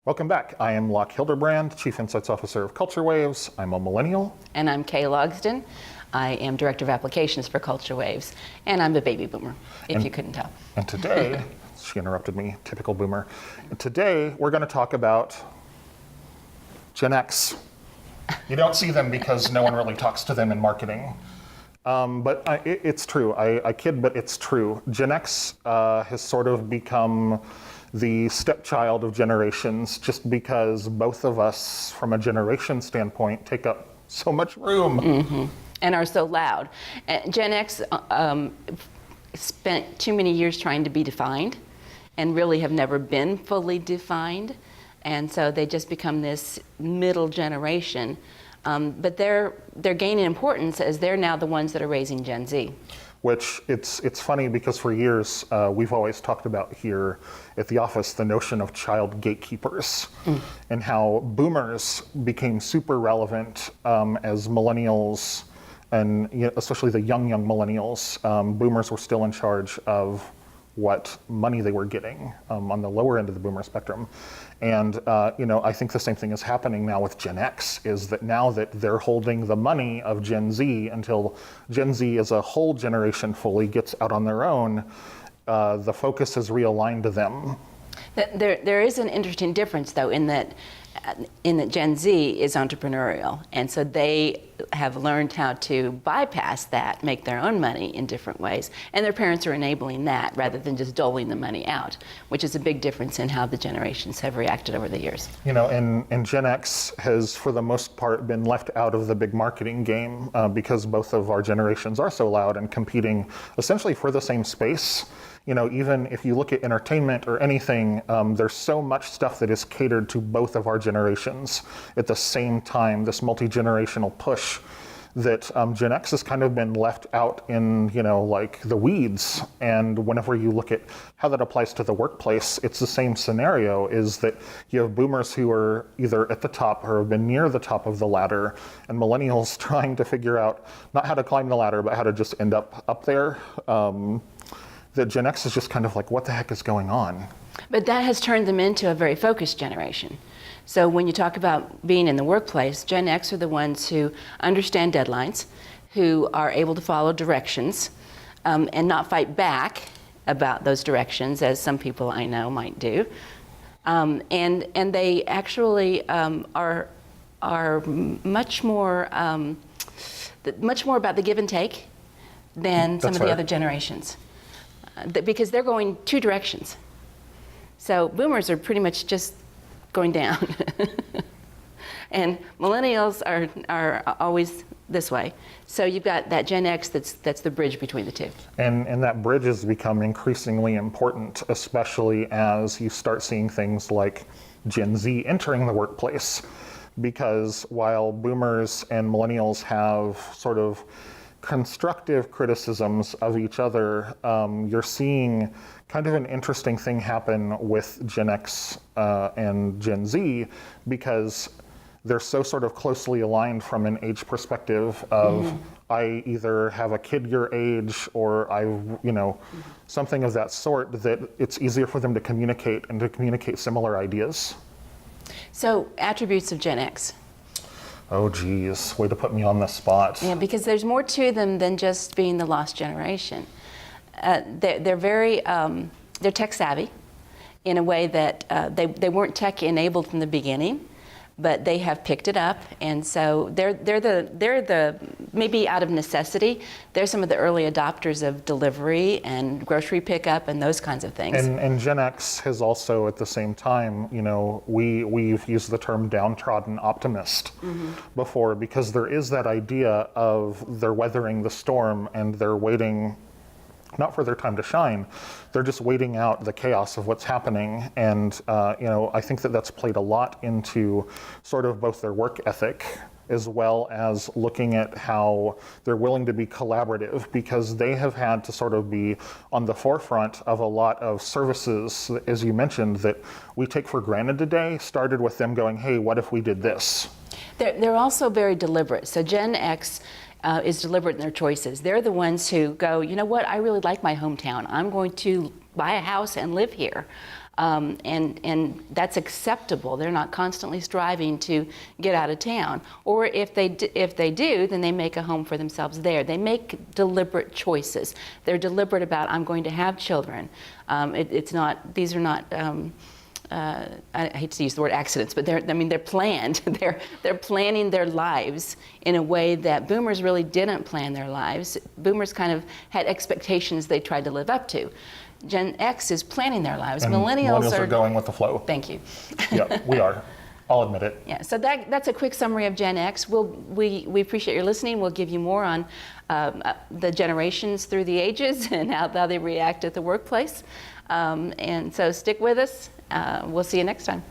Welcome back. I am Locke Hilderbrand, Chief Insights Officer of CultureWaves. I'm a millennial. And I'm Kay Logsdon. I am Director of Applications for CultureWaves. And I'm a baby boomer, if you couldn't tell. And today, she interrupted me, typical boomer. And today, we're going to talk about GenX. You don't see them because no one really talks to them in marketing. But it's true. I kid, but it's true. GenX has sort of become the stepchild of generations just because both of us, from a generation standpoint, take up so much room. Mm-hmm. And are so loud. Gen X spent too many years trying to be defined and really have never been fully defined. And so they just become this middle generation. But they're gaining importance as they're now the ones that are raising Gen Z. Which it's funny because for years we've always talked about here at the office the notion of child gatekeepers and how boomers became super relevant as millennials and especially the young millennials. Boomers were still in charge of what money they were getting on the lower end of the boomer spectrum. And I think the same thing is happening now with Gen X, is that now that they're holding the money of Gen Z until Gen Z as a whole generation fully gets out on their own, the focus is realigned to them. There is an interesting difference, though, in that Gen Z is entrepreneurial, and so they have learned how to bypass that, make their own money in different ways, and their parents are enabling that rather than just doling the money out, which is a big difference in how the generations have reacted over the years. And Gen X has, for the most part, been left out of the big marketing game because both of our generations are so loud and competing essentially for the same space. Even if you look at entertainment or anything, there's so much stuff that is catered to both of our generations at the same time, this multi-generational push that Gen X has kind of been left out in, like the weeds. And whenever you look at how that applies to the workplace, it's the same scenario, is that you have boomers who are either at the top or have been near the top of the ladder, and millennials trying to figure out not how to climb the ladder, but how to just end up there. That Gen X is just kind of like, what the heck is going on? But that has turned them into a very focused generation. So when you talk about being in the workplace, Gen X are the ones who understand deadlines, who are able to follow directions, and not fight back about those directions, as some people I know might do. And they actually are much more about the give and take than some of the other generations. Because they're going two directions. So boomers are pretty much just going down. And millennials are always this way. So you've got that Gen X that's the bridge between the two. And that bridge has become increasingly important, especially as you start seeing things like Gen Z entering the workplace. Because while boomers and millennials have sort of constructive criticisms of each other, you're seeing kind of an interesting thing happen with Gen X and Gen Z, because they're so sort of closely aligned from an age perspective of I either have a kid your age or something of that sort, that it's easier for them to communicate and to communicate similar ideas. So attributes of Gen X. Oh geez, way to put me on the spot. Yeah, because there's more to them than just being the lost generation. They're very, they're tech savvy in a way that they weren't tech enabled from the beginning, but they have picked it up, and so they're the maybe out of necessity, they're some of the early adopters of delivery and grocery pickup and those kinds of things. And Gen X has also, at the same time, we've used the term downtrodden optimist before, because there is that idea of they're weathering the storm and they're waiting not for their time to shine, they're just waiting out the chaos of what's happening. And I think that's played a lot into sort of both their work ethic as well as looking at how they're willing to be collaborative, because they have had to sort of be on the forefront of a lot of services, as you mentioned, that we take for granted today, started with them going, hey, what if we did this? They're also very deliberate. So Gen X is deliberate in their choices. They're the ones who go, you know what, I really like my hometown. I'm going to buy a house and live here. And that's acceptable. They're not constantly striving to get out of town. Or if they do, then they make a home for themselves there. They make deliberate choices. They're deliberate about, I'm going to have children. These are not, I hate to use the word accidents, but they're planned. They're planning their lives in a way that boomers really didn't plan their lives. Boomers kind of had expectations they tried to live up to. Gen X is planning their lives. And millennials are going with the flow. Thank you. Yeah, we are. I'll admit it. Yeah, so that's a quick summary of Gen X. We appreciate your listening. We'll give you more on the generations through the ages and how they react at the workplace. And so stick with us. We'll see you next time.